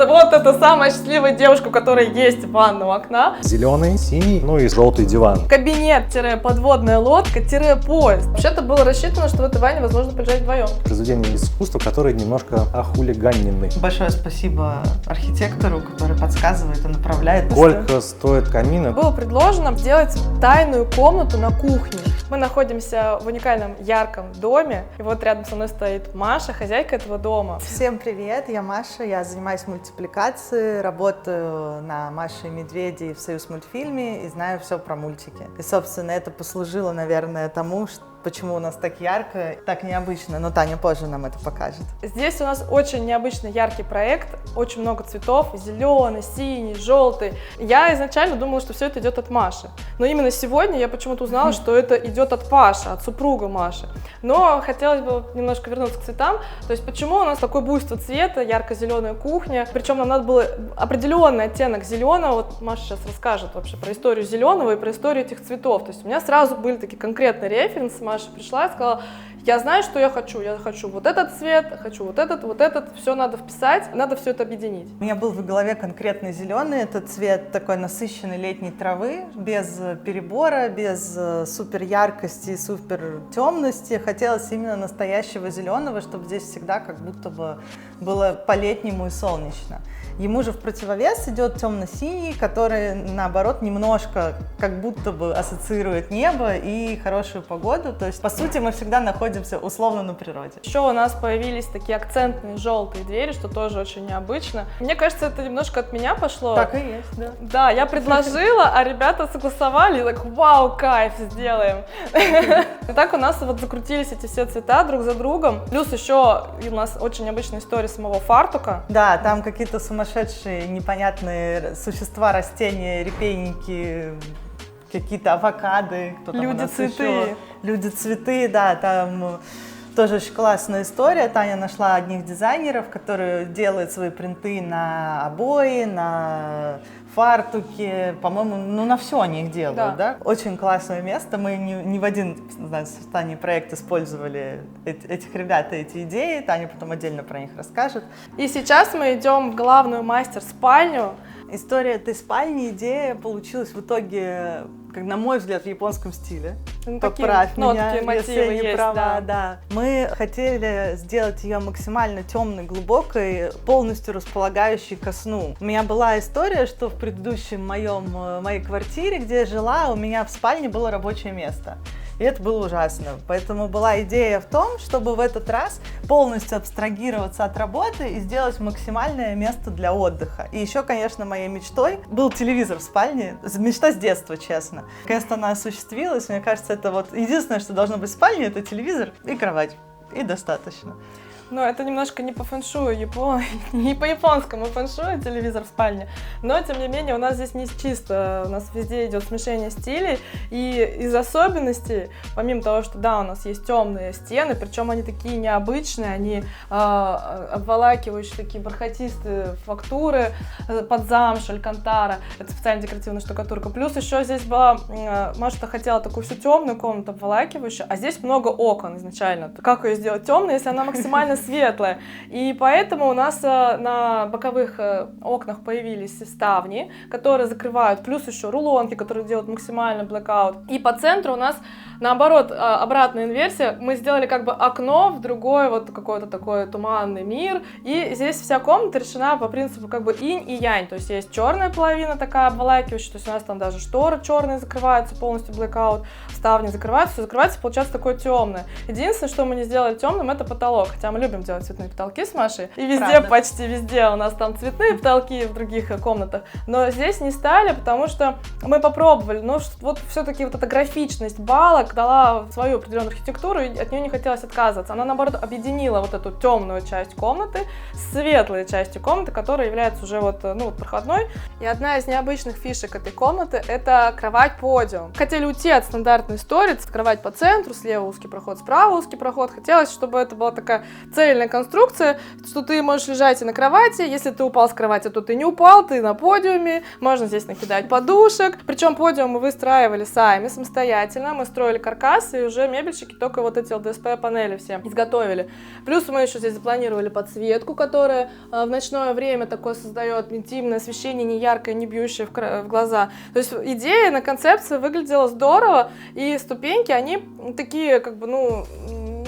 Вот это самая счастливая девушка, у которой есть ванна у окна. Зеленый, синий, ну и желтый диван. Кабинет-подводная лодка-поезд. Вообще-то было рассчитано, что в этой ванне возможно полежать вдвоем. Произведения искусства, которые немножко охулиганены. Большое спасибо архитектору, который подсказывает и направляет. Сколько стоит камин? Было предложено сделать тайную комнату на кухне. Мы находимся в уникальном ярком доме. И вот рядом со мной стоит Маша, хозяйка этого дома. Всем привет, я Маша, я занимаюсь мультипликацией, работаю на Маше и Медведе и в Союзмультфильме и знаю все про мультики. И, собственно, это послужило, наверное, тому, почему у нас так ярко, так необычно, но Таня позже нам это покажет. Здесь у нас очень необычный яркий проект, очень много цветов, зеленый, синий, желтый. Я изначально думала, что все это идет от Маши, но именно сегодня я почему-то узнала, что это идет от Паши, от супруга Маши. Но хотелось бы немножко вернуться к цветам, то есть почему у нас такое буйство цвета, ярко-зеленая кухня, причем нам надо было определенный оттенок зеленого, вот Маша сейчас расскажет вообще про историю зеленого и про историю этих цветов, то есть у меня сразу были такие конкретные референсы. Маша пришла и сказала: я знаю, что я хочу вот этот цвет, хочу вот этот, все надо вписать, надо все это объединить. У меня был в голове конкретный зеленый, это цвет такой насыщенной летней травы, без перебора, без супер яркости и супер темности. Хотелось именно настоящего зеленого, чтобы здесь всегда как будто бы было по-летнему и солнечно. Ему же в противовес идет темно-синий, который, наоборот, немножко как будто бы ассоциирует небо и хорошую погоду. То есть, по сути, мы всегда находимся условно на природе. Еще у нас появились такие акцентные желтые двери, что тоже очень необычно. Мне кажется, это немножко от меня пошло. Так и есть, да. Да, я предложила, а ребята согласовали, и так: вау, кайф, сделаем. И так у нас вот закрутились эти все цвета друг за другом. Плюс еще у нас очень необычная история самого фартука. Да, там какие-то сумасшедшие, непонятные существа, растения, репейники, какие-то авокады. Люди-цветы. Люди-цветы, да, там тоже очень классная история. Таня нашла одних дизайнеров, которые делают свои принты на обои, на фартуки, по-моему, на все они их делают, да? Очень классное место. Мы не в один, с Таней проект использовали этих ребят и эти идеи. Таня потом отдельно про них расскажет. И сейчас мы идем в главную мастер-спальню. История этой спальни, идея получилась в итоге, как на мой взгляд, в японском стиле. Ну, Поправь такие меня, нотки, если мотивы я не есть, права, да. Мы хотели сделать ее максимально темной, глубокой, полностью располагающей ко сну. У меня была история, что в предыдущем моей квартире, где я жила, у меня в спальне было рабочее место. И это было ужасно. Поэтому была идея в том, чтобы в этот раз полностью абстрагироваться от работы и сделать максимальное место для отдыха. И еще, конечно, моей мечтой был телевизор в спальне. Мечта с детства, честно. Наконец-то она осуществилась. Мне кажется, это вот единственное, что должно быть в спальне, это телевизор и кровать. И достаточно. Ну, это немножко не по фэншую, не по японскому фэншую телевизор в спальне, но, тем не менее, у нас здесь не чисто, у нас везде идет смешение стилей, и из особенностей, помимо того, что, да, у нас есть темные стены, причем они такие необычные, они обволакивающие такие бархатистые фактуры под замшу, алькантара, это специально декоративная штукатурка, плюс еще здесь была, Маша хотела такую всю темную комнату обволакивающую, а здесь много окон изначально. Как ее сделать темной, если она максимально светлая? И поэтому у нас на боковых окнах появились ставни, которые закрывают, плюс еще рулонки, которые делают максимальный blackout. И по центру у нас, наоборот, обратная инверсия. Мы сделали как бы окно в другой вот какой-то такой туманный мир. И здесь вся комната решена по принципу как бы инь и янь. То есть есть черная половина такая обволакивающая, то есть у нас там даже шторы черные закрываются, полностью blackout, ставни закрываются, все закрывается, получается такое темное. Единственное, что мы не сделали темным, это потолок. Хотя мы любим делать цветные потолки с Машей. И везде, правда, почти везде у нас там цветные потолки в других комнатах. Но здесь не стали, потому что мы попробовали. Но вот все-таки вот эта графичность балок дала свою определенную архитектуру, и от нее не хотелось отказываться. Она, наоборот, объединила вот эту темную часть комнаты с светлой частью комнаты, которая является уже вот, проходной. И одна из необычных фишек этой комнаты — это кровать-подиум. Хотели уйти от стандартной истории, кровать по центру, слева узкий проход, справа узкий проход. Хотелось, чтобы это была такая цельная конструкция, что ты можешь лежать и на кровати, если ты упал с кровати, то ты не упал, ты на подиуме, можно здесь накидать подушек, причем подиум мы выстраивали сами, самостоятельно, мы строили каркас, и уже мебельщики только вот эти ЛДСП-панели все изготовили. Плюс мы еще здесь запланировали подсветку, которая в ночное время такое создает интимное освещение, не яркое, не бьющее в глаза. То есть идея на концепции выглядела здорово, и ступеньки, они такие, как бы, ну,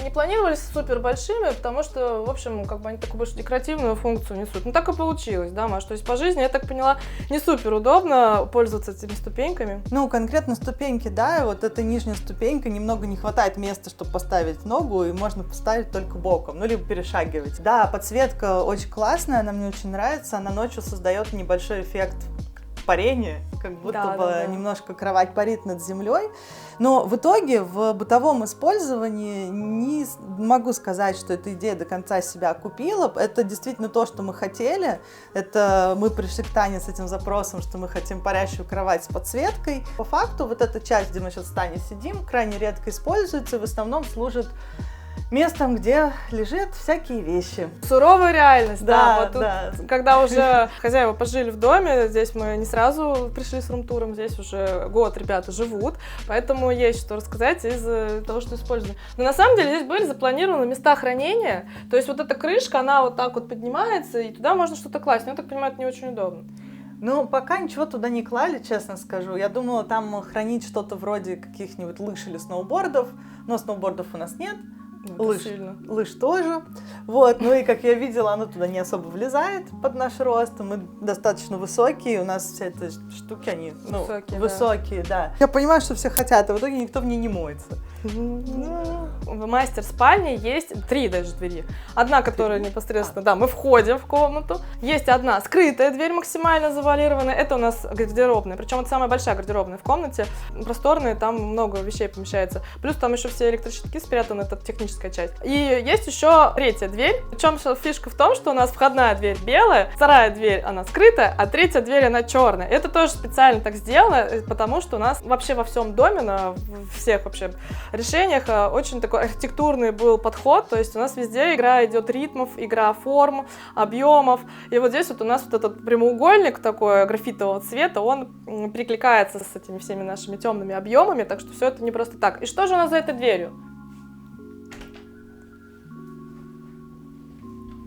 не планировались супер большими, потому что, в общем, как бы они такую больше декоративную функцию несут. Ну, так и получилось, да, Маш? То есть по жизни, я так поняла, не супер удобно пользоваться этими ступеньками. Ну, конкретно ступеньки, да, вот эта нижняя ступенька, немного не хватает места, чтобы поставить ногу, и можно поставить только боком, ну, либо перешагивать. Да, подсветка очень классная, она мне очень нравится, она ночью создает небольшой эффект парения, как будто бы немножко кровать парит над землей. Но в итоге в бытовом использовании не могу сказать, что эта идея до конца себя окупила. Это действительно то, что мы хотели. Это мы пришли к Тане с этим запросом, что мы хотим парящую кровать с подсветкой. По факту вот эта часть, где мы сейчас с Таней сидим, крайне редко используется и в основном служит местом, где лежат всякие вещи. Суровая реальность, да. Вот тут, да. когда уже хозяева пожили в доме, здесь мы не сразу пришли с рум-туром, здесь уже год ребята живут, поэтому есть что рассказать из того, что использовали. Но на самом деле здесь были запланированы места хранения, то есть вот эта крышка, она вот так вот поднимается, и туда можно что-то класть, но я так понимаю, это не очень удобно. Ну, пока ничего туда не клали, честно скажу. Я думала там хранить что-то вроде каких-нибудь лыж или сноубордов, но сноубордов у нас нет. Лыж тоже. Вот, ну и как я видела, оно туда не особо влезает под наш рост. Мы достаточно высокие, у нас все эти штуки, они высокие, да. Я понимаю, что все хотят, а в итоге никто в ней не моется. В мастер-спальне есть 3 даже двери. Одна, которая непосредственно, да, мы входим в комнату. Есть одна скрытая дверь, максимально завуалированная. Это у нас гардеробная. Причем это самая большая гардеробная в комнате. Просторная, там много вещей помещается. Плюс там еще все электрощитки спрятаны, это техническая часть. И есть еще 3-я дверь. Причем фишка в том, что у нас входная дверь белая, 2-я дверь она скрытая, а 3-я дверь она черная. Это тоже специально так сделано, потому что у нас вообще во всем доме, на всех вообще решениях очень такой архитектурный был подход, то есть у нас везде игра идет ритмов, игра форм, объемов, и вот здесь вот у нас вот этот прямоугольник такой графитового цвета, он перекликается с этими всеми нашими темными объемами, так что все это не просто так. И что же у нас за этой дверью?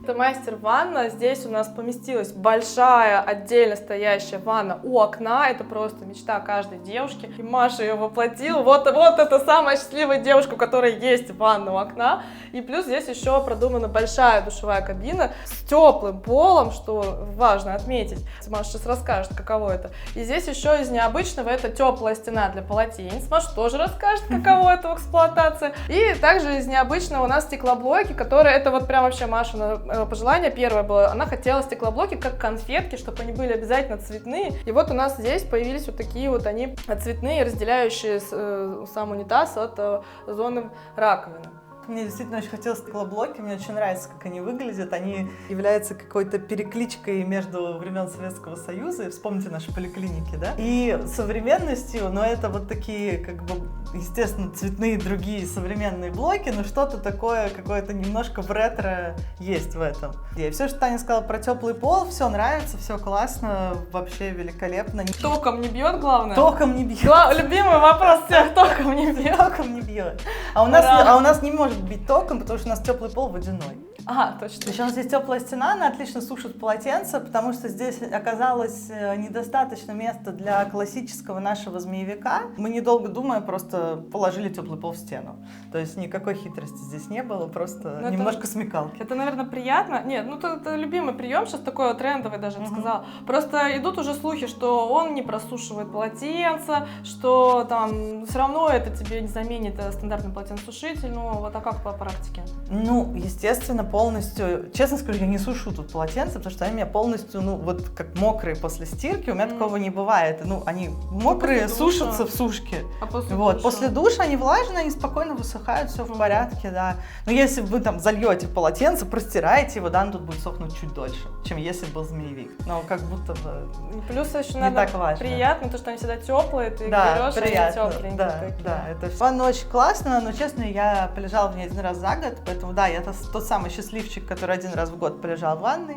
Это мастер-ванна, здесь у нас поместилась большая отдельно стоящая ванна у окна, это просто мечта каждой девушки, и Маша ее воплотила, вот это самая счастливая девушка, у которой есть ванна у окна, и плюс здесь еще продумана большая душевая кабина с теплым полом, что важно отметить, Маша сейчас расскажет, каково это, и здесь еще из необычного это теплая стена для полотенец, Маша тоже расскажет, каково это в эксплуатации, и также из необычного у нас стеклоблоки, которые, это вот прям вообще Машина пожелание первое было, она хотела стеклоблоки как конфетки, чтобы они были обязательно цветные. И вот у нас здесь появились вот такие вот они цветные, разделяющие сам унитаз от зоны раковины. Мне действительно очень хотелось стеклоблоки, мне очень нравится, как они выглядят. Они являются какой-то перекличкой между времен Советского Союза, и вспомните наши поликлиники, да? И современностью, но это вот такие, как бы, естественно, цветные другие современные блоки, но что-то такое, какое-то немножко в ретро есть в этом. И все, что Таня сказала про теплый пол, все нравится, все классно, вообще великолепно. Током не бьет, главное? Током не бьет. Любимый вопрос всех, током не бьет. Током не бьет. А у нас не может бить током, потому что у нас теплый пол водяной. Ага, точно. Еще у нас здесь теплая стена, она отлично сушит полотенце, потому что здесь оказалось недостаточно места для классического нашего змеевика. Мы, недолго думая, просто положили теплый пол в стену. То есть никакой хитрости здесь не было, просто немножко смекалки. Это, наверное, приятно. Нет, это любимый прием, сейчас такой трендовый даже, я бы сказала. Просто идут уже слухи, что он не просушивает полотенце, что там все равно это тебе не заменит стандартный полотенцесушитель. Ну, вот, а как по практике? Ну, естественно, полностью, честно скажу, я не сушу тут полотенца, потому что они у меня полностью, вот как мокрые после стирки, у меня такого не бывает. Они мокрые, сушатся в сушке. А после душа? После душа они влажные, они спокойно высыхают, все в порядке, да. Но если вы там зальете полотенце, простираете его, да, оно тут будет сохнуть чуть дольше, чем если был змеевик. Но как будто бы плюс еще не надо так важно. Приятно, то, что они всегда теплые, ты берешь, приятно, они тепленькие. Да, это ванна очень классно, но, честно, я полежала в ней один раз за год, поэтому, да, я тот самый счастливый счастливчик, который один раз в год полежал в ванной.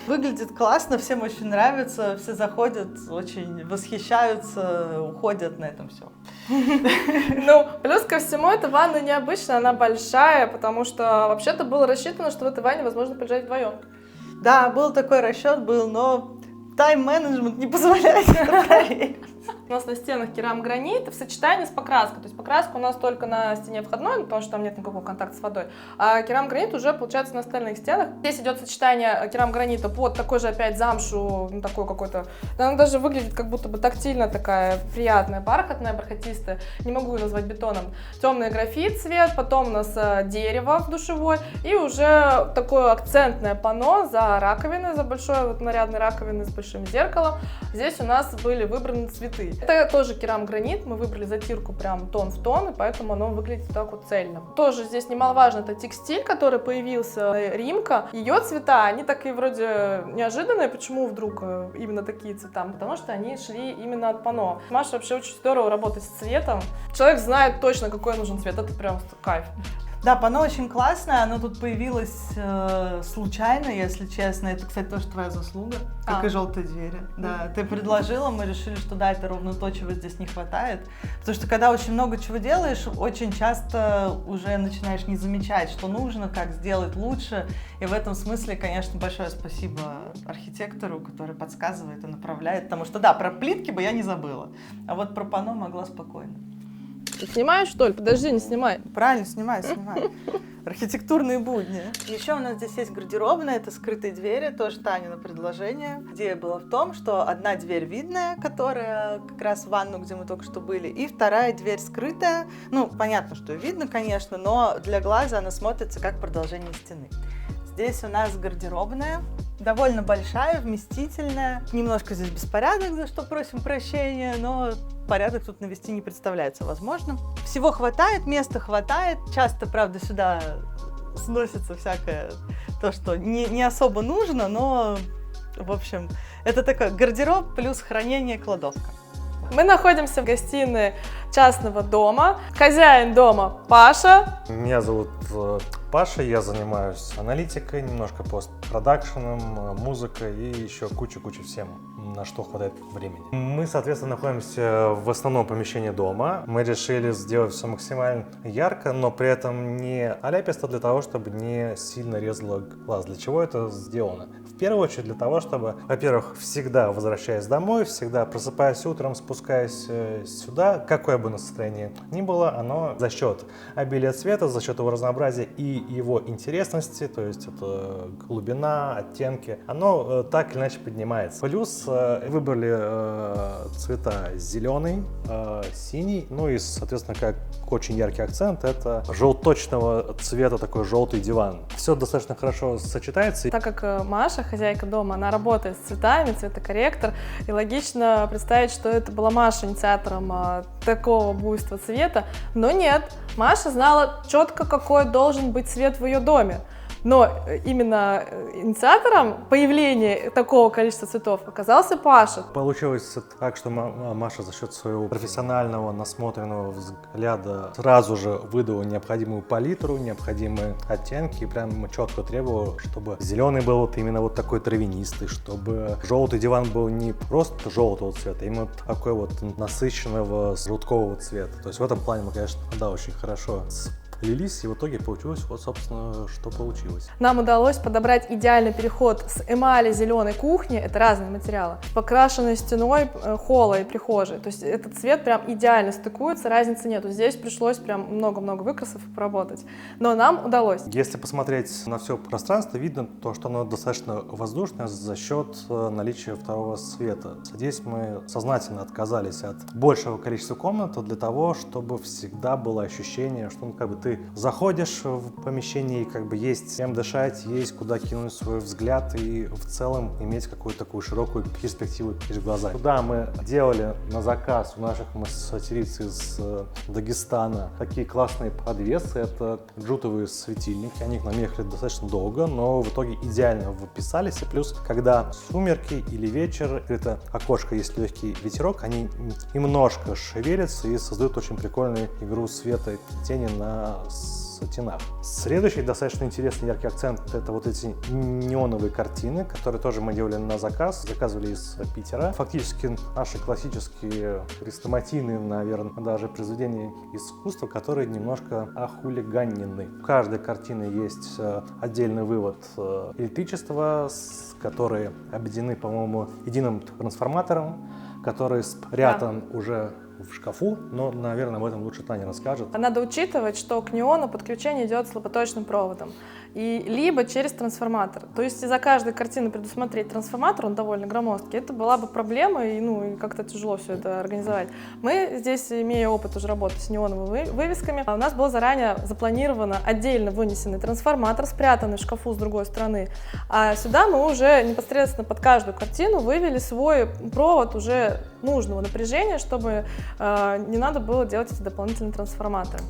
Выглядит классно, всем очень нравится, все заходят, очень восхищаются, уходят, на этом все. Ну, плюс ко всему, эта ванна необычная, она большая, потому что вообще-то было рассчитано, что в этой ванне возможно полежать вдвоем. Да, был такой расчет, но тайм-менеджмент не позволяет это проверить. У нас на стенах керамогранит в сочетании с покраской. То есть покраска у нас только на стене входной, потому что там нет никакого контакта с водой. А керамогранит уже получается на остальных стенах. Здесь идет сочетание керамогранита под такой же опять замшу, ну, такой какой-то. Она даже выглядит как будто бы тактильно такая приятная, бархатная, бархатистая. Не могу ее назвать бетоном. Темный графит цвет, потом у нас дерево в душевой и уже такое акцентное панно за раковиной, за большой вот нарядной раковиной с большим зеркалом. Здесь у нас были выбраны цветы. Это тоже керамогранит, мы выбрали затирку прям тон в тон, и поэтому оно выглядит так вот цельно. Тоже здесь немаловажно, это текстиль, который появился, Римка. Ее цвета, они такие вроде неожиданные, почему вдруг именно такие цвета? Потому что они шли именно от панно. Маша вообще очень здорово работает с цветом. Человек знает точно, какой нужен цвет, это прям кайф. Да, панно очень классное, оно тут появилось случайно, если честно. Это, кстати, тоже твоя заслуга, как и желтые двери. Да, ты предложила, мы решили, что да, это ровно то, чего здесь не хватает. Потому что когда очень много чего делаешь, очень часто уже начинаешь не замечать, что нужно, как сделать лучше. И в этом смысле, конечно, большое спасибо архитектору, который подсказывает и направляет. Потому что да, про плитки бы я не забыла, а вот про панно могла спокойно. Ты снимаешь, что ли? Подожди, не снимай. Правильно, снимай. Архитектурные будни. Еще у нас здесь есть гардеробная, это скрытые двери, тоже Танина предложение. Идея была в том, что одна дверь видная, которая как раз в ванну, где мы только что были, и вторая дверь скрытая. Ну, понятно, что видно, конечно, но для глаза она смотрится как продолжение стены. Здесь у нас гардеробная, довольно большая, вместительная. Немножко здесь беспорядок, за что просим прощения, но порядок тут навести не представляется возможным. Всего хватает, места хватает. Часто, правда, сюда сносится всякое то, что не особо нужно, но, в общем, это такой гардероб плюс хранение, кладовка. Мы находимся в гостиной частного дома. Хозяин дома Паша. Меня зовут Паша, я занимаюсь аналитикой, немножко постпродакшеном, музыкой и еще куча всем, на что хватает времени. Мы, соответственно, находимся в основном помещении дома. Мы решили сделать все максимально ярко, но при этом не аляписто для того, чтобы не сильно резало глаз. Для чего это сделано? В первую очередь для того, чтобы, во-первых, всегда возвращаясь домой, всегда просыпаясь утром, спускаясь сюда, какое бы настроение ни было, оно за счет обилия цвета, за счет его разнообразия и его интересности, то есть это глубина, оттенки, оно так или иначе поднимается. Плюс выбрали цвета зеленый, синий, ну и, соответственно, как очень яркий акцент, это желточного цвета такой желтый диван. Все достаточно хорошо сочетается. Так как Маша, хозяйка дома, она работает с цветами, цветокорректор, и логично представить, что это была Маша инициатором такого буйства цвета, но нет, Маша знала четко, какой должен быть цвет в ее доме. Но именно инициатором появления такого количества цветов оказался Паша. Получилось так, что Маша за счет своего профессионального, насмотренного взгляда сразу же выдала необходимую палитру, необходимые оттенки и прям четко требовала, чтобы зеленый был вот именно вот такой травянистый, чтобы желтый диван был не просто желтого цвета, а именно такой вот насыщенного желткового цвета. То есть в этом плане мы, конечно, да, очень хорошо лились, и в итоге получилось вот, собственно, что получилось. Нам удалось подобрать идеальный переход с эмали зеленой кухни, это разные материалы, покрашенной стеной холла и прихожей. То есть этот цвет прям идеально стыкуется, разницы нету. Здесь пришлось прям много-много выкрасов поработать, но нам удалось. Если посмотреть на все пространство, видно то, что оно достаточно воздушное за счет наличия второго света. Здесь мы сознательно отказались от большего количества комнат для того, чтобы всегда было ощущение, что ну, как бы ты заходишь в помещение и как бы есть чем дышать, есть куда кинуть свой взгляд и в целом иметь какую-то такую широкую перспективу перед глазами. Туда мы делали на заказ у наших материц из Дагестана такие классные подвесы. Это джутовые светильники. Они к нам ехали достаточно долго, но в итоге идеально вписались. И плюс, когда сумерки или вечер, это окошко есть легкий ветерок, они немножко шевелятся и создают очень прикольную игру света и тени на стенах. Следующий достаточно интересный яркий акцент — это вот эти неоновые картины, которые тоже мы делали на заказ, заказывали из Питера. Фактически наши классические хрестоматийные, наверное, даже произведения искусства, которые немножко охулиганены. В каждой картине есть отдельный вывод электричества, которые объединены, по-моему, единым трансформатором, который спрятан уже в шкафу, но, наверное, об этом лучше Таня расскажет. Надо учитывать, что к неону подключение идет слаботочным проводом, и либо через трансформатор. То есть из-за каждой картины предусмотреть трансформатор, он довольно громоздкий, это была бы проблема, и как-то тяжело все это организовать. Мы здесь, имея опыт уже работы с неоновыми вывесками, у нас был заранее запланировано отдельно вынесенный трансформатор, спрятанный в шкафу с другой стороны, а сюда мы уже непосредственно под каждую картину вывели свой провод уже нужного напряжения, чтобы не надо было делать эти дополнительные трансформаторы.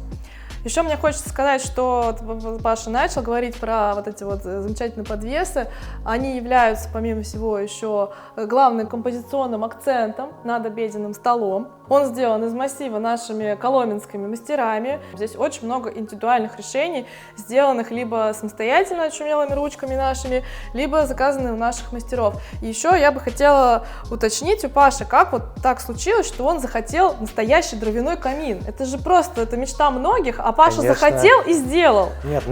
Еще мне хочется сказать, что Паша начал говорить про вот эти вот замечательные подвесы. Они являются, помимо всего, еще главным композиционным акцентом над обеденным столом. Он сделан из массива нашими коломенскими мастерами. Здесь очень много индивидуальных решений, сделанных либо самостоятельно очумелыми ручками нашими, либо заказанных у наших мастеров. И еще я бы хотела уточнить у Паши, как вот так случилось, что он захотел настоящий дровяной камин. Это же просто, это мечта многих, а Паша Конечно. захотел и сделал. Нет,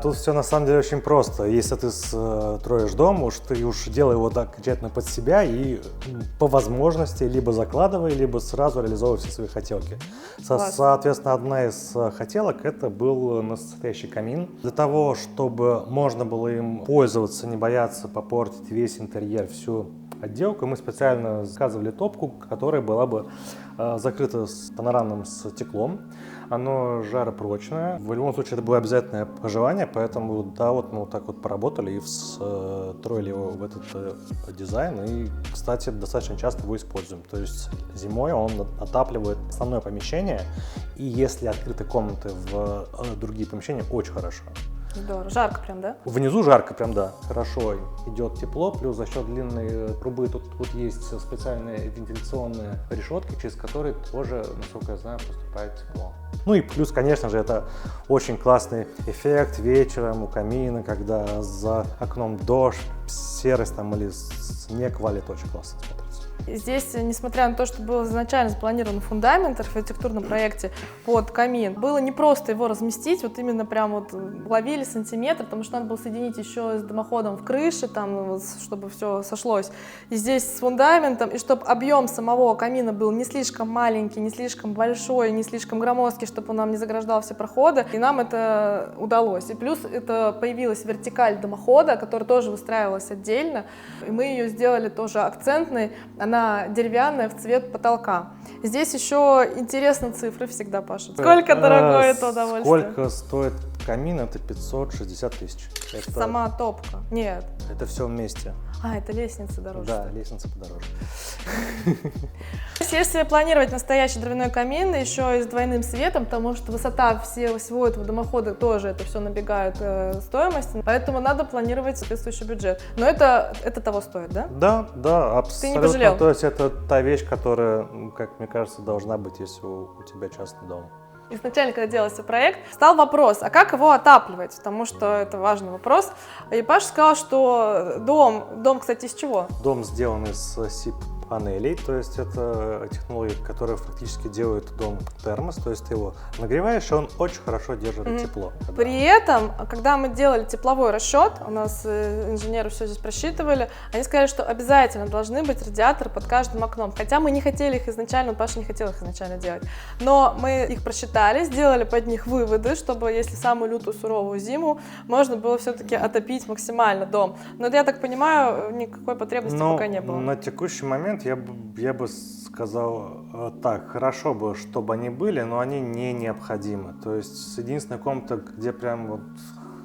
тут все на самом деле очень просто. Если ты строишь дом, ты уж делай его так окончательно под себя и по возможности либо закладывай, либо сразу реализовывай все свои хотелки. Соответственно, одна из хотелок — это был настоящий камин. Для того, чтобы можно было им пользоваться, не бояться попортить весь интерьер, всю отделку, мы специально заказывали топку, которая была бы закрыта с панорамным стеклом. Оно жаропрочное. В любом случае, это было обязательное пожелание, поэтому да, вот мы вот так вот поработали и встроили его в этот дизайн. И, кстати, достаточно часто его используем. То есть зимой он отапливает основное помещение, и если открыты комнаты в другие помещения, очень хорошо. Здорово. Жарко прям, да? Внизу жарко прям, да. Хорошо идет тепло, плюс за счет длинной трубы тут есть специальные вентиляционные решетки, через которые тоже, насколько я знаю, поступает тепло. Ну и плюс, конечно же, это очень классный эффект вечером у камина, когда за окном дождь, серость там или снег валит, очень классно смотрится. Здесь, несмотря на то, что был изначально запланирован фундамент в архитектурном проекте под камин, было не просто его разместить, вот именно прям вот ловили сантиметр, потому что надо было соединить еще с дымоходом в крыше, там, чтобы все сошлось. И здесь с фундаментом, и чтобы объем самого камина был не слишком маленький, не слишком большой, не слишком громоздкий, чтобы он нам не заграждал все проходы, и нам это удалось. И плюс это появилась вертикаль дымохода, которая тоже выстраивалась отдельно, и мы ее сделали тоже акцентной. Она деревянная в цвет потолка. Здесь еще интересны цифры всегда, Паша. Сколько дорогое это удовольствие? Сколько стоит камин? Это 560 тысяч. Это... Сама топка? Нет. Это все вместе. А, это лестница дороже. Да, лестница подороже. Если планировать настоящий дровяной камин, еще и с двойным светом, потому что высота всего этого дымохода тоже это все набегает стоимость, поэтому надо планировать соответствующий бюджет. Но это того стоит, да? Да, абсолютно. Ты не пожалел? То есть это та вещь, которая, как мне кажется, должна быть, если у тебя частный дом. Изначально, когда делался проект, стал вопрос, а как его отапливать, потому что это важный вопрос. И Паша сказал, что дом, кстати, из чего? Дом сделан из СИП-панелей, то есть это технология, которая фактически делает дом термос, то есть ты его нагреваешь, и он очень хорошо держит тепло. При этом, когда мы делали тепловой расчет, у нас инженеры все здесь просчитывали, они сказали, что обязательно должны быть радиаторы под каждым окном, хотя мы не хотели их изначально, Паша не хотел их изначально делать, но мы их просчитали, сделали под них выводы, чтобы, если самую лютую суровую зиму, можно было все-таки отопить максимально дом. Но я так понимаю, никакой потребности пока не было. На текущий момент я бы сказал так, хорошо бы, чтобы они были, но они не необходимы. То есть единственная комната, где прям вот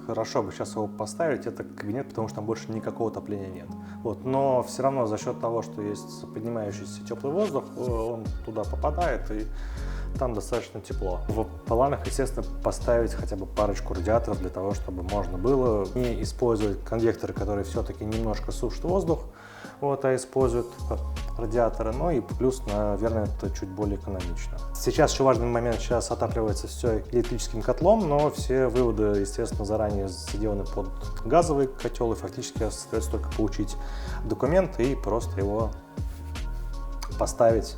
хорошо бы сейчас его поставить, это кабинет, потому что там больше никакого отопления нет. Вот. Но все равно за счет того, что есть поднимающийся теплый воздух, он туда попадает, и там достаточно тепло. В планах, естественно, поставить хотя бы парочку радиаторов для того, чтобы можно было не использовать конвекторы, которые все-таки немножко сушат воздух, вот, а используют радиаторы, ну и плюс, наверное, это чуть более экономично. Сейчас еще важный момент, сейчас отапливается все электрическим котлом, но все выводы, естественно, заранее сделаны под газовый котел, и фактически остается только получить документ и просто его поставить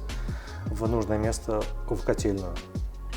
в нужное место в котельную.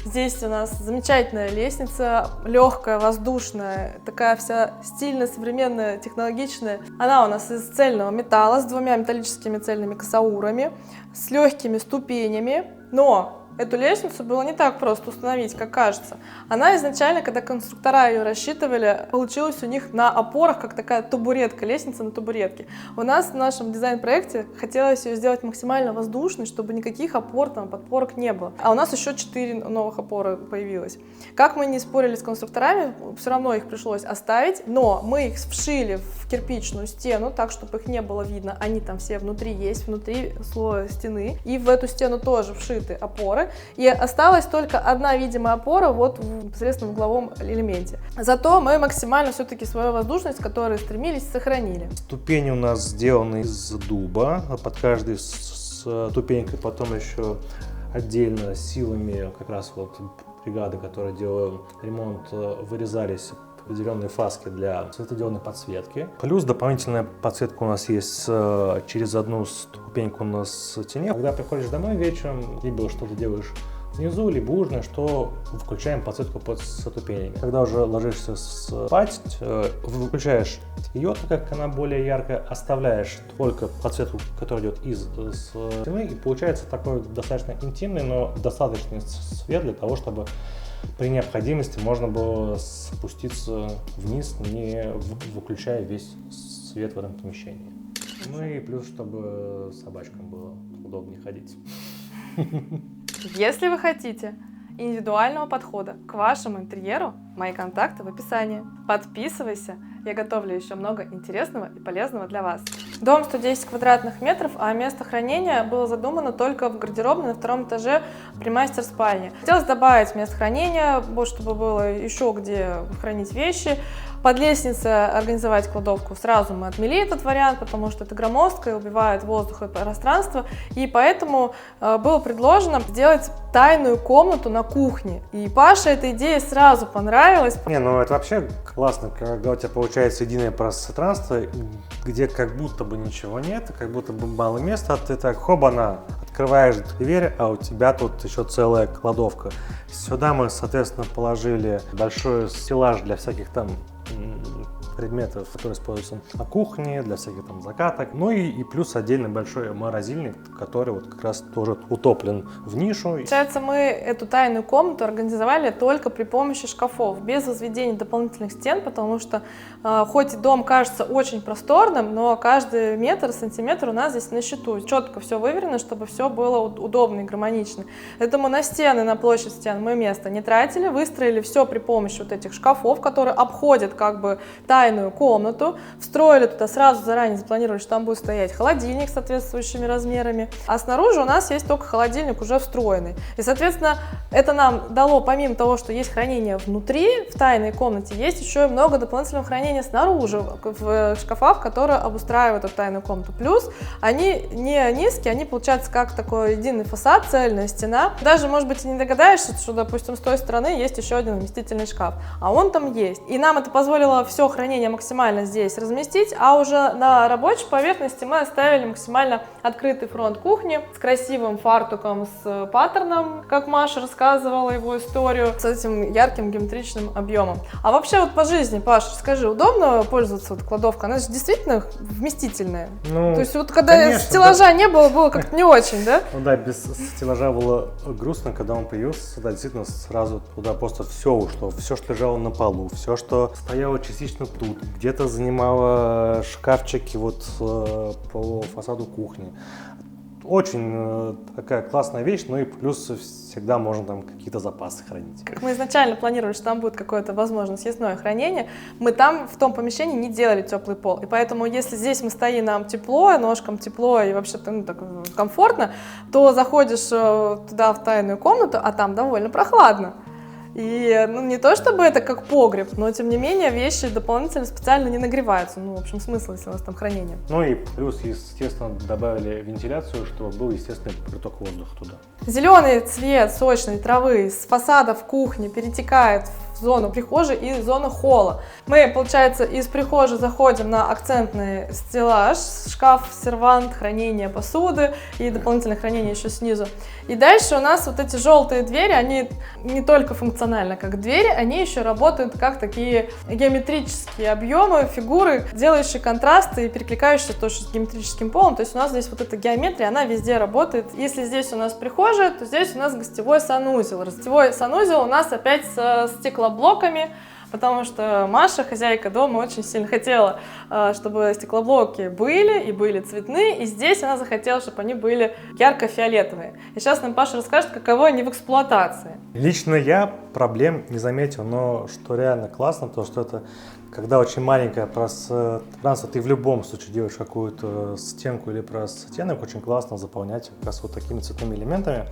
Здесь у нас замечательная лестница, легкая, воздушная, такая вся стильная, современная, технологичная. Она у нас из цельного металла с двумя металлическими цельными косаурами, с легкими ступенями, но эту лестницу было не так просто установить, как кажется. Она изначально, когда конструктора ее рассчитывали, получилась у них на опорах, как такая табуретка, лестница на табуретке. У нас в нашем дизайн-проекте хотелось ее сделать максимально воздушной, чтобы никаких опор, там, подпорок не было. А у нас еще 4 новых опоры появилось. Как мы не спорили с конструкторами, все равно их пришлось оставить, но мы их вшили в кирпичную стену, так, чтобы их не было видно. Они там все внутри есть, внутри слоя стены. И в эту стену тоже вшиты опоры. И осталась только одна видимая опора вот в непосредственно в угловом элементе. Зато мы максимально все-таки свою воздушность, к которой стремились, сохранили. Ступени у нас сделаны из дуба. Под каждой ступенькой потом еще отдельно силами как раз вот бригады, которые делают ремонт, вырезались определенные фаски для светодиодной подсветки. Плюс дополнительная подсветка у нас есть через одну ступеньку на стене. Когда приходишь домой вечером, либо что-то делаешь внизу, либо ужинаешь, что включаем подсветку под ступенями. Когда уже ложишься спать, выключаешь ее, так как она более яркая, оставляешь только подсветку, которая идет из стены, и получается такой достаточно интимный, но достаточный свет для того, чтобы при необходимости можно было спуститься вниз, не выключая весь свет в этом помещении. Ну и плюс, чтобы собачкам было удобнее ходить. Если вы хотите индивидуального подхода к вашему интерьеру, мои контакты в описании. Подписывайся, я готовлю еще много интересного и полезного для вас. Дом 110 квадратных метров, а место хранения было задумано только в гардеробной на втором этаже при мастер-спальне. Хотелось добавить место хранения, чтобы было еще где хранить вещи. Под лестницей организовать кладовку. Сразу мы отмели этот вариант, потому что это громоздко и убивает воздух и пространство. И поэтому было предложено сделать тайную комнату на кухне. И Паше эта идея сразу понравилась. Не, ну это вообще классно, когда у тебя получается единое пространство, где как будто бы ничего нет, как будто бы мало места, а ты так хоба-на, открываешь дверь, а у тебя тут еще целая кладовка. Сюда мы, соответственно, положили большой стеллаж для всяких там предметов, которые используются на кухне, для всяких там закаток. Ну и плюс отдельно большой морозильник, который вот как раз тоже утоплен в нишу. Получается, мы эту тайную комнату организовали только при помощи шкафов, без возведения дополнительных стен, потому что хоть и дом кажется очень просторным, но каждый метр, сантиметр у нас здесь на счету. Четко все выверено, чтобы все было удобно и гармонично. Поэтому на стены, на площадь стен мы место не тратили, выстроили все при помощи вот этих шкафов, которые обходят как бы тайную комнату, встроили туда сразу заранее, запланировали, что там будет стоять холодильник с соответствующими размерами, а снаружи у нас есть только холодильник уже встроенный. И, соответственно, это нам дало, помимо того, что есть хранение внутри, в тайной комнате, есть еще и много дополнительного хранения снаружи, в шкафах, которые обустраивают эту тайную комнату. Плюс они не низкие, они получаются как такой единый фасад, цельная стена. Даже, может быть, и не догадаешься, что, допустим, с той стороны есть еще один вместительный шкаф, а он там есть. И нам это позволило все хранение максимально здесь разместить, а уже на рабочей поверхности мы оставили максимально открытый фронт кухни с красивым фартуком, с паттерном, как Маша рассказывала его историю, с этим ярким геометричным объемом. А вообще вот по жизни, Паш, скажи, удобно пользоваться вот кладовкой? Она же действительно вместительная. Ну, то есть вот когда конечно, стеллажа да. не было, было как-то не очень, да? Ну да, без стеллажа было грустно, когда он появился, да, действительно сразу туда просто все ушло, все, что лежало на полу, все, что стояло частично тут, где-то занимало шкафчики вот по фасаду кухни. Очень такая классная вещь, ну и плюс всегда можно там какие-то запасы хранить. Как мы изначально планировали, что там будет какое-то, возможно, съестное хранение, мы там в том помещении не делали теплый пол. И поэтому, если здесь мы стоим, нам тепло, ножкам тепло и вообще-то так комфортно, то заходишь туда в тайную комнату, а там довольно прохладно. И, ну, не то чтобы это как погреб, но, тем не менее, вещи дополнительно специально не нагреваются. Ну, в общем, смысл, если у нас там хранение. Ну и плюс, естественно, добавили вентиляцию, чтобы был естественный приток воздуха туда. Зеленый цвет сочной травы с фасадов кухни перетекает в зону прихожей и зону холла. Мы, получается, из прихожей заходим на акцентный стеллаж, шкаф, сервант, хранение посуды и дополнительное хранение еще снизу. И дальше у нас вот эти желтые двери, они не только функционально как двери, они еще работают как такие геометрические объемы, фигуры, делающие контрасты и перекликающиеся тоже с геометрическим полом. То есть у нас здесь вот эта геометрия, она везде работает. Если здесь у нас прихожая, то здесь у нас гостевой санузел. Гостевой санузел у нас опять со стеклоблоками, потому что Маша, хозяйка дома, очень сильно хотела, чтобы стеклоблоки были и были цветные, и здесь она захотела, чтобы они были ярко-фиолетовые. И сейчас нам Паша расскажет, каково они в эксплуатации. Лично я проблем не заметил, но что реально классно, то что это когда очень маленькое пространство, ты в любом случае делаешь какую-то стенку или простенок, очень классно заполнять как раз вот такими цветными элементами,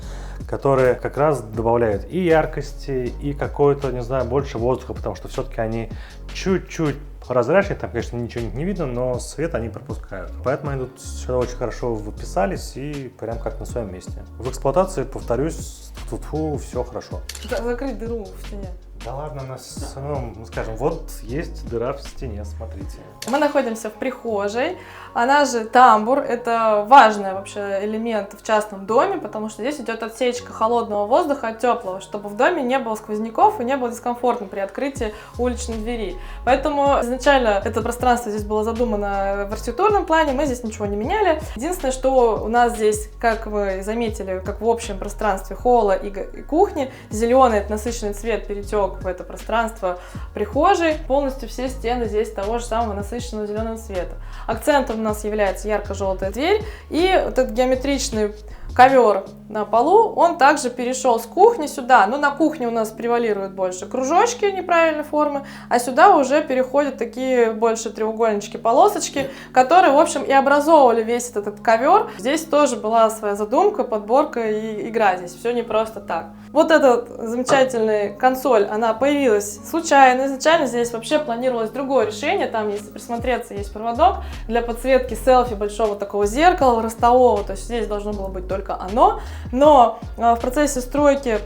которые как раз добавляют и яркости, и какой-то, не знаю, больше воздуха, потому что все-таки они чуть-чуть прозрачные, там, конечно, ничего не видно, но свет они пропускают. Поэтому они тут сюда очень хорошо выписались и прям как на своем месте. В эксплуатации, повторюсь, тут все хорошо. Закрыть дыру в стене. Да ладно, ну, скажем, вот есть дыра в стене, смотрите. Мы находимся в прихожей, она же тамбур, это важный вообще элемент в частном доме, потому что здесь идет отсечка холодного воздуха от теплого, чтобы в доме не было сквозняков и не было дискомфортно при открытии уличной двери. Поэтому изначально это пространство здесь было задумано в архитектурном плане, мы здесь ничего не меняли. Единственное, что у нас здесь, как вы заметили, как в общем пространстве холла и кухни, зеленый насыщенный цвет перетек в это пространство прихожей. Полностью все стены здесь того же самого насыщенного зеленого цвета. Акцентом у нас является ярко-желтая дверь и этот геометричный ковер на полу, он также перешел с кухни сюда, но на кухне у нас превалируют больше кружочки неправильной формы, а сюда уже переходят такие больше треугольнички, полосочки, которые, в общем, и образовывали весь этот ковер. Здесь тоже была своя задумка, подборка и игра, здесь все не просто так. Вот эта замечательная консоль, она появилась случайно, изначально здесь вообще планировалось другое решение, там, если присмотреться, есть проводок для подсветки селфи большого такого зеркала ростового, то есть здесь должно было быть только оно, но в процессе стройки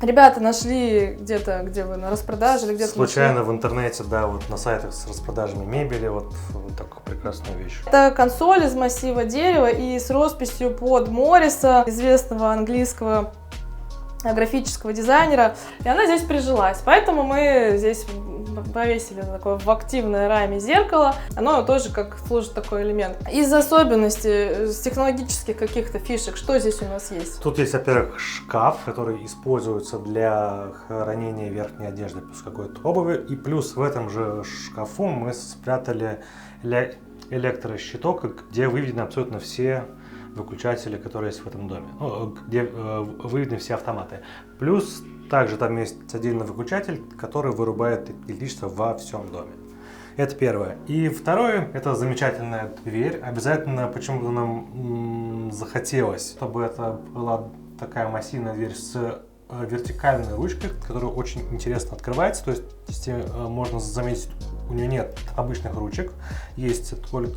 ребята нашли где-то, где вы на распродаже или где-то случайно нашли. В интернете, да, вот на сайтах с распродажами мебели, вот такую прекрасную вещь. Это консоль из массива дерева и с росписью под Морриса, известного английского графического дизайнера, и она здесь прижилась. Поэтому мы здесь повесили такое в активной раме зеркало. Оно тоже как служит такой элемент. Из особенностей, с технологических каких-то фишек, что здесь у нас есть? Тут есть, во-первых, шкаф, который используется для хранения верхней одежды плюс какой-то обуви. И плюс в этом же шкафу мы спрятали электрощиток, где выведены абсолютно все выключатели, которые есть в этом доме, где выведены все автоматы. Плюс также там есть отдельный выключатель, который вырубает электричество во всем доме. Это первое. И второе, это замечательная дверь. Обязательно почему-то нам захотелось, чтобы это была такая массивная дверь с вертикальной ручкой, которая очень интересно открывается. То есть, если можно заметить, у нее нет обычных ручек, есть только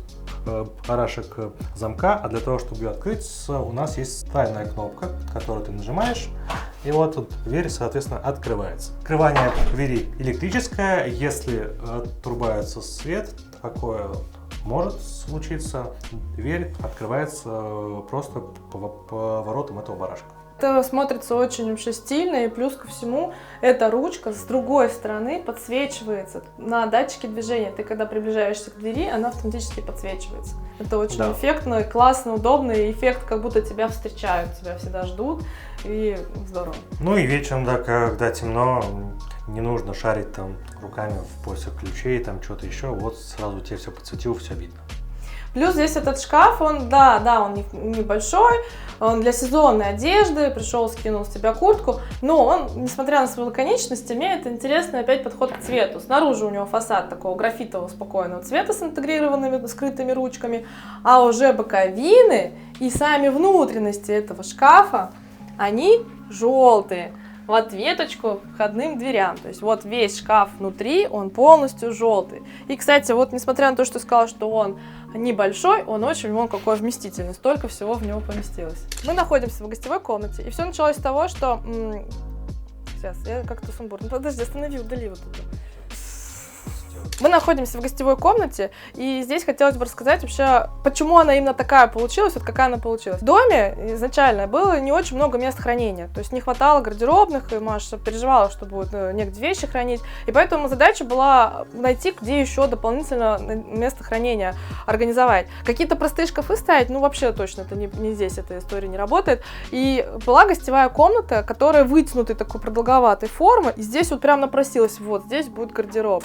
барашек замка, а для того, чтобы ее открыть, у нас есть тайная кнопка, которую ты нажимаешь, и вот тут дверь, соответственно, открывается. Открывание двери электрическое, если отрубается свет, такое может случиться, дверь открывается просто поворотом этого барашка. Это смотрится очень вообще стильно, и плюс ко всему эта ручка с другой стороны подсвечивается на датчике движения. Ты когда приближаешься к двери, она автоматически подсвечивается. Это очень эффектно, классно, удобно, и эффект, как будто тебя встречают, тебя всегда ждут, и здорово. Ну и вечером, да, когда темно, не нужно шарить там руками в поисках ключей, там что-то еще, вот сразу тебе все подсветил, все видно. Плюс здесь этот шкаф, он, он небольшой, он для сезонной одежды, пришел, скинул с тебя куртку, но он, несмотря на свою лаконичность, имеет интересный опять подход к цвету. Снаружи у него фасад такого графитового спокойного цвета с интегрированными скрытыми ручками, а уже боковины и сами внутренности этого шкафа, они желтые. в ответочку входным дверям. То есть вот весь шкаф внутри, он полностью желтый. И, кстати, вот несмотря на то, что ты сказала, что он небольшой, он какой вместительный, столько всего в него поместилось. Мы находимся в гостевой комнате, и все началось с того, что... Сейчас, я как-то сумбурно. Подожди, останови, удали вот это. Мы находимся в гостевой комнате, и здесь хотелось бы рассказать вообще, почему она именно такая получилась, вот какая она получилась. В доме изначально было не очень много мест хранения, то есть не хватало гардеробных, и Маша переживала, что будет негде вещи хранить, и поэтому задача была найти, где еще дополнительно место хранения организовать. Какие-то простые шкафы ставить, ну вообще точно, это не здесь, эта история не работает. И была гостевая комната, которая вытянутой такой продолговатой формы, и здесь вот прям напросилась, вот здесь будет гардероб.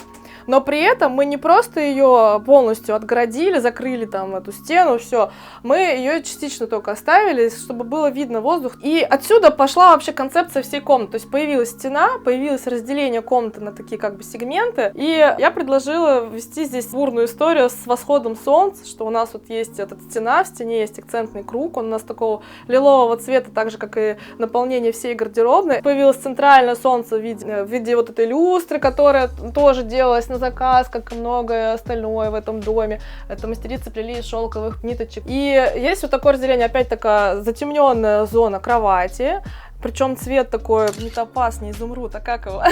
Но при этом мы не просто ее полностью отгородили, закрыли там эту стену, все. Мы ее частично только оставили, чтобы было видно воздух. И отсюда пошла вообще концепция всей комнаты. То есть появилась стена, появилось разделение комнаты на такие как бы сегменты. И я предложила ввести здесь бурную историю с восходом солнца, что у нас вот есть эта стена, в стене есть акцентный круг, он у нас такого лилового цвета, так же, как и наполнение всей гардеробной. Появилось центральное солнце в виде вот этой люстры, которая тоже делалась на заказ, как и многое остальное в этом доме. Это мастерицы плели из шелковых ниточек. И есть вот такое разделение, опять такая затемненная зона кровати, причем цвет такой не топаз, не изумруд, а как его?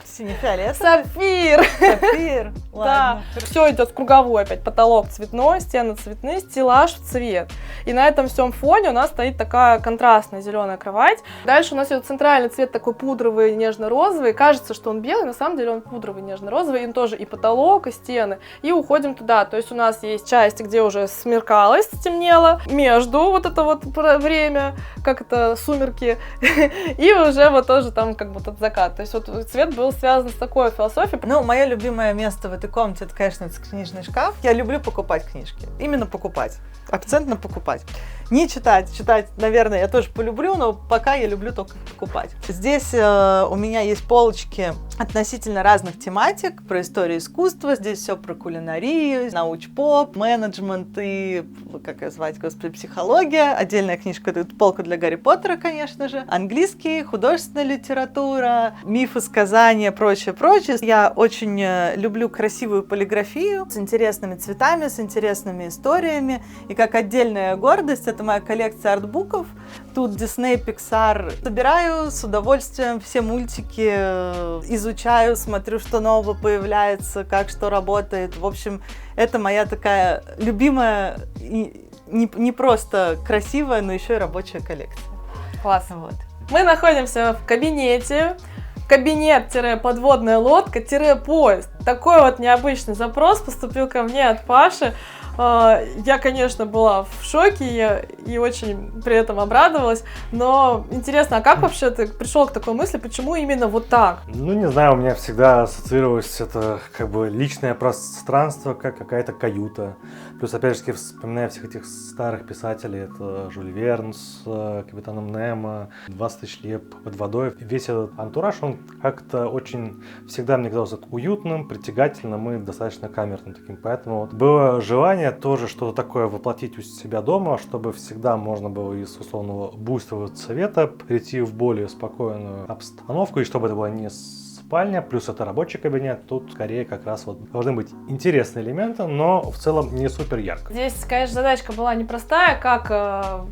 Сине-фиолетовый? Сапфир! Сапфир? Да. Все идет круговой опять, потолок цветной, стены цветные, стеллаж в цвет. И на этом всем фоне у нас стоит такая контрастная зеленая кровать. Дальше у нас идет центральный цвет такой пудровый, нежно-розовый. Кажется, что он белый, на самом деле он пудровый, нежно-розовый. И тоже и потолок, и стены. И уходим туда. То есть у нас есть части, где уже смеркалось, стемнело. Между вот это вот время, как это, сумерки. И уже вот тоже там как будто закат. То есть вот цвет был связан с такой философией. Ну, мое любимое место в этой комнате, это, конечно, это книжный шкаф. Я люблю покупать книжки. Именно покупать. Акцент на покупать. Не читать. Читать, наверное, я тоже полюблю, но пока я люблю только покупать. Здесь у меня есть полочки относительно разных тематик про историю искусства. Здесь все про кулинарию, науч-поп, менеджмент и, как ее звать, господи, психология. Отдельная книжка, это полка для Гарри Поттера, конечно же. Английский, художественная литература, мифы, сказания, прочее. Я очень люблю красивую полиграфию с интересными цветами, с интересными историями. И как отдельная гордость, это моя коллекция артбуков. Тут Disney, Pixar. Собираю с удовольствием все мультики, изучаю, смотрю, что нового появляется, как что работает. В общем, это моя такая любимая, не просто красивая, но еще и рабочая коллекция. Классно. Вот. Мы находимся в кабинете. Кабинет-подводная лодка-поезд. Такой вот необычный запрос поступил ко мне от Паши. Я, конечно, была в шоке и очень при этом обрадовалась, но интересно, а как вообще ты пришел к такой мысли, почему именно вот так? Ну, не знаю, у меня всегда ассоциировалось это как бы личное пространство, как какая-то каюта. Плюс, опять же, вспоминая всех этих старых писателей, это Жюль Верн с Капитаном Немо, 20 тысяч лет под водой. Весь этот антураж, он как-то очень всегда мне казался уютным, притягательным и достаточно камерным таким. Поэтому вот было желание тоже что-то такое воплотить у себя дома, чтобы всегда можно было из условного буйства цвета прийти в более спокойную обстановку, и чтобы это было не спальня, плюс это рабочий кабинет, тут скорее как раз вот должны быть интересные элементы, но в целом не супер ярко. Здесь, конечно, задачка была непростая, как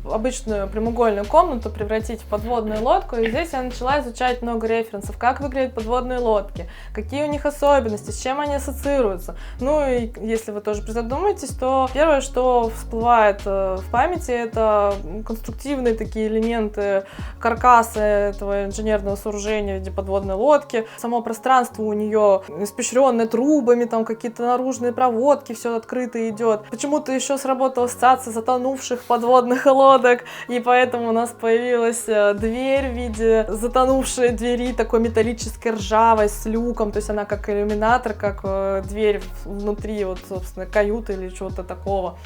обычную прямоугольную комнату превратить в подводную лодку, и здесь я начала изучать много референсов, как выглядят подводные лодки, какие у них особенности, с чем они ассоциируются. Ну и если вы тоже призадумаетесь, то первое, что всплывает в памяти, это конструктивные такие элементы каркаса этого инженерного сооружения в виде подводной лодки. Само пространство у нее испещренное трубами, там какие-то наружные проводки, все открыто идет. Почему-то еще сработала ассоциация затонувших подводных лодок, и поэтому у нас появилась дверь в виде затонувшей двери, такой металлической, ржавой, с люком, то есть она как иллюминатор, как дверь внутри, вот, собственно, каюты или чего-то такого.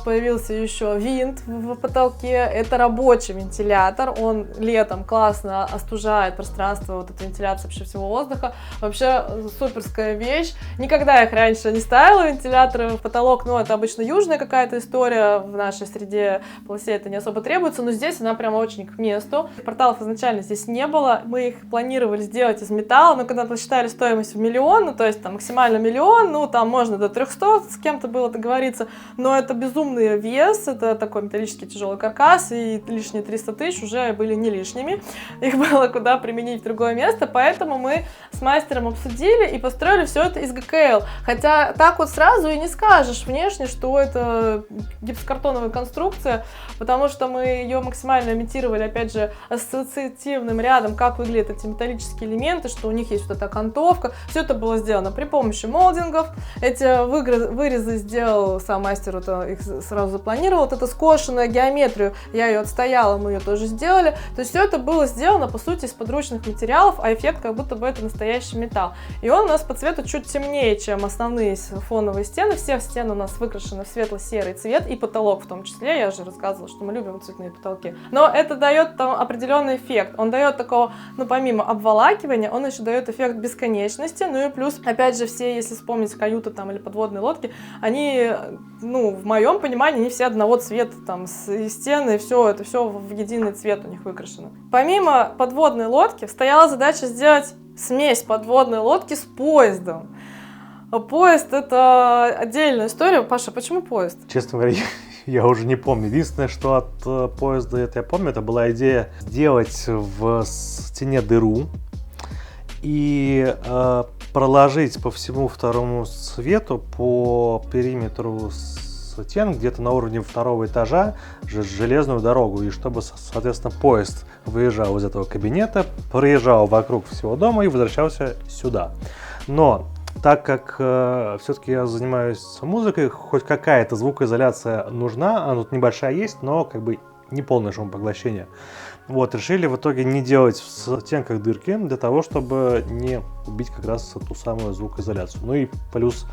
появился еще винт в потолке. Это рабочий вентилятор. Он летом классно остужает пространство, вот эта вентиляция вообще всего воздуха. Вообще суперская вещь. Никогда я их раньше не ставила, вентиляторы в потолок. Ну, это обычно южная какая-то история. В нашей среде полосе это не особо требуется. Но здесь она прямо очень к месту. Порталов изначально здесь не было. Мы их планировали сделать из металла. Но когда посчитали стоимость в миллион, ну, то есть там максимально миллион, ну, там можно до 300 с кем-то было договориться. Но это безумный вес. Это такой металлический тяжелый каркас. И лишние 300 тысяч уже были не лишними. Их было куда применить в другое место. Поэтому мы с мастером обсудили и построили все это из ГКЛ. Хотя так вот сразу и не скажешь внешне, что это гипсокартоновая конструкция, потому что мы ее максимально имитировали, опять же, ассоциативным рядом, как выглядят эти металлические элементы, что у них есть вот эта окантовка. Все это было сделано при помощи молдингов. Эти вырезы сделал сам мастер, это их сразу запланировал. Вот эта скошенная геометрию, я ее отстояла, мы ее тоже сделали. То есть все это было сделано, по сути, из подручных материалов, а эффект как будто бы это настоящий металл. И он у нас по цвету чуть темнее, чем основные фоновые стены. Все стены у нас выкрашены в светло-серый цвет, и потолок в том числе. Я же рассказывала, что мы любим цветные потолки. Но это дает там определенный эффект. Он дает такого, ну, помимо обволакивания, он еще дает эффект бесконечности. Ну и плюс, опять же, все, если вспомнить каюты там или подводные лодки, они, ну, в моем понимании, они все одного цвета, там, и стены, и все, это все в единый цвет у них выкрашено. Помимо подводной лодки, стояла задача сделать смесь подводной лодки с поездом. Поезд — это отдельная история. Паша, почему поезд? Честно говоря, я уже не помню. Единственное, что от поезда это я помню, это была идея сделать в стене дыру и проложить по всему второму свету по периметру стен где-то на уровне второго этажа железную дорогу, и чтобы, соответственно, поезд выезжал из этого кабинета, проезжал вокруг всего дома и возвращался сюда. Но так как все-таки я занимаюсь музыкой, хоть какая-то звукоизоляция нужна, она тут небольшая есть, но как бы не полное шумопоглощение. Вот, решили в итоге не делать в стенках дырки для того, чтобы не убить как раз ту самую звукоизоляцию. Ну и плюс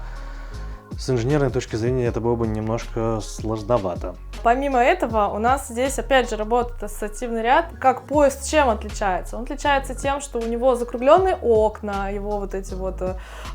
с инженерной точки зрения это было бы немножко сложновато. Помимо этого, у нас здесь опять же работает ассоциативный ряд. Как поезд чем отличается? Он отличается тем, что у него закругленные окна, его вот эти вот,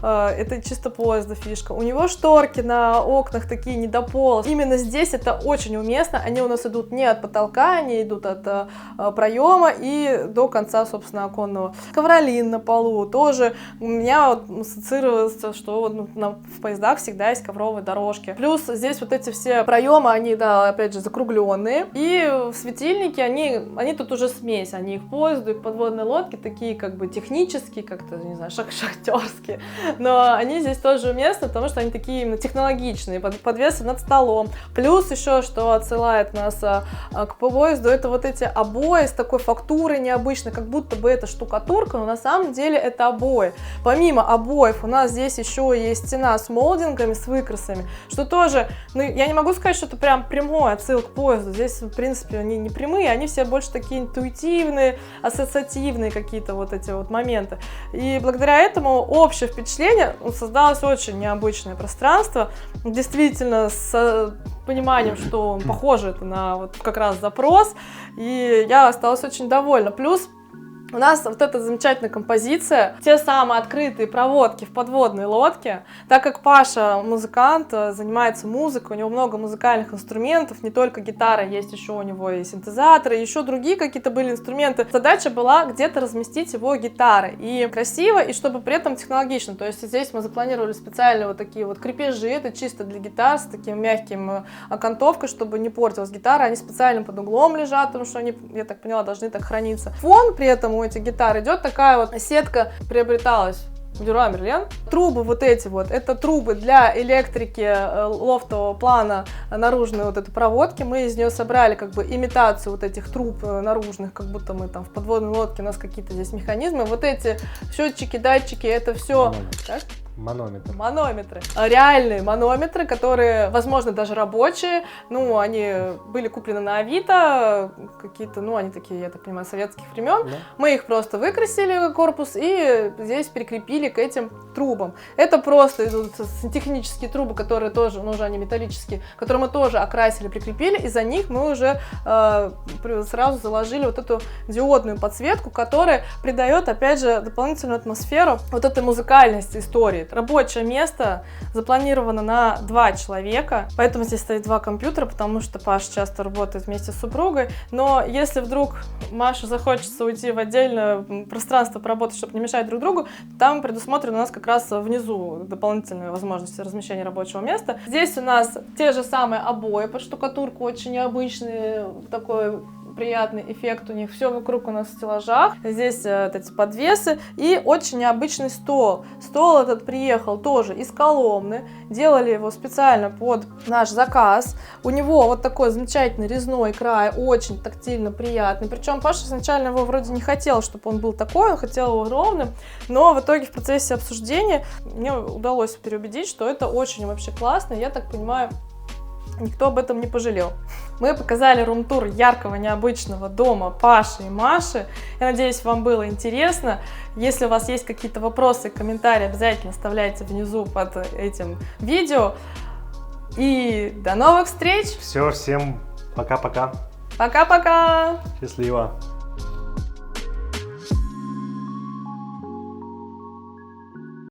это чисто поезда фишка. У него шторки на окнах такие не до пола. Именно здесь это очень уместно. Они у нас идут не от потолка, они идут от проема и до конца, собственно, оконного. Ковролин на полу тоже. У меня вот ассоциируется, что вот в поездах всегда есть ковровые дорожки. Плюс здесь вот эти все проемы, они, да, опять же, закругленные. И светильники, они тут уже смесь. Они и к поезду, и к подводной лодке такие как бы технические, как-то, не знаю, шахтерские. Но они здесь тоже уместны, потому что они такие именно технологичные, подвесы над столом. Плюс еще, что отсылает нас к поезду, это вот эти обои с такой фактурой необычной, как будто бы это штукатурка, но на самом деле это обои. Помимо обоев у нас здесь еще есть стена с молдингами, с выкрасами, что тоже, ну, я не могу сказать, что это прям прямой отсыл к поезду. Здесь, в принципе, они не прямые, они все больше такие интуитивные, ассоциативные какие-то вот эти вот моменты. И благодаря этому общее впечатление создалось очень необычное пространство, действительно с пониманием, что похоже это на вот как раз запрос, и я осталась очень довольна. Плюс у нас вот эта замечательная композиция, те самые открытые проводки в подводной лодке. Так как Паша музыкант, занимается музыкой, у него много музыкальных инструментов, не только гитара, есть еще у него и синтезаторы, еще другие какие-то были инструменты. Задача была где-то разместить его гитары, и красиво, и чтобы при этом технологично. То есть здесь мы запланировали специально вот такие вот крепежи, это чисто для гитар, с таким мягким окантовкой, чтобы не портилась гитара. Они специально под углом лежат, потому что они, я так поняла, должны так храниться. Фон при этом у этих гитар идет такая вот сетка, приобреталась в Leroy Merlin. Трубы вот эти вот, это трубы для электрики лофтового плана, наружной вот этой проводки. Мы из нее собрали как бы имитацию вот этих труб наружных, как будто мы там в подводной лодке, у нас какие-то здесь механизмы. Вот эти счетчики, датчики, это все... Манометры. Реальные манометры, которые, возможно, даже рабочие. Ну, они были куплены на Авито, какие-то, ну, они такие, я так понимаю, советских времен. Да. Мы их просто выкрасили, корпус, и здесь прикрепили к этим трубам. Это просто идут сантехнические трубы, которые тоже, ну, уже они металлические, которые мы тоже окрасили, прикрепили, и за них мы уже сразу заложили вот эту диодную подсветку, которая придает, опять же, дополнительную атмосферу вот этой музыкальности истории. Рабочее место запланировано на 2 человека, поэтому здесь стоит 2 компьютера, потому что Паша часто работает вместе с супругой. Но если вдруг Маше захочется уйти в отдельное пространство поработать, чтобы не мешать друг другу, там предусмотрено у нас как раз внизу дополнительные возможности размещения рабочего места. Здесь у нас те же самые обои под штукатурку, очень необычный такой приятный эффект у них. Все вокруг у нас в стеллажах. Здесь вот эти подвесы и очень необычный стол. Стол этот приехал тоже из Коломны. Делали его специально под наш заказ. У него вот такой замечательный резной край, очень тактильно приятный. Причем Паша изначально его вроде не хотел, чтобы он был такой, он хотел его ровным. Но в итоге в процессе обсуждения мне удалось переубедить, что это очень вообще классно. Я так понимаю, никто об этом не пожалел. Мы показали рум-тур яркого, необычного дома Паши и Маши. Я надеюсь, вам было интересно. Если у вас есть какие-то вопросы, комментарии, обязательно оставляйте внизу под этим видео. И до новых встреч! Все, всем пока-пока. Пока-пока! Счастливо!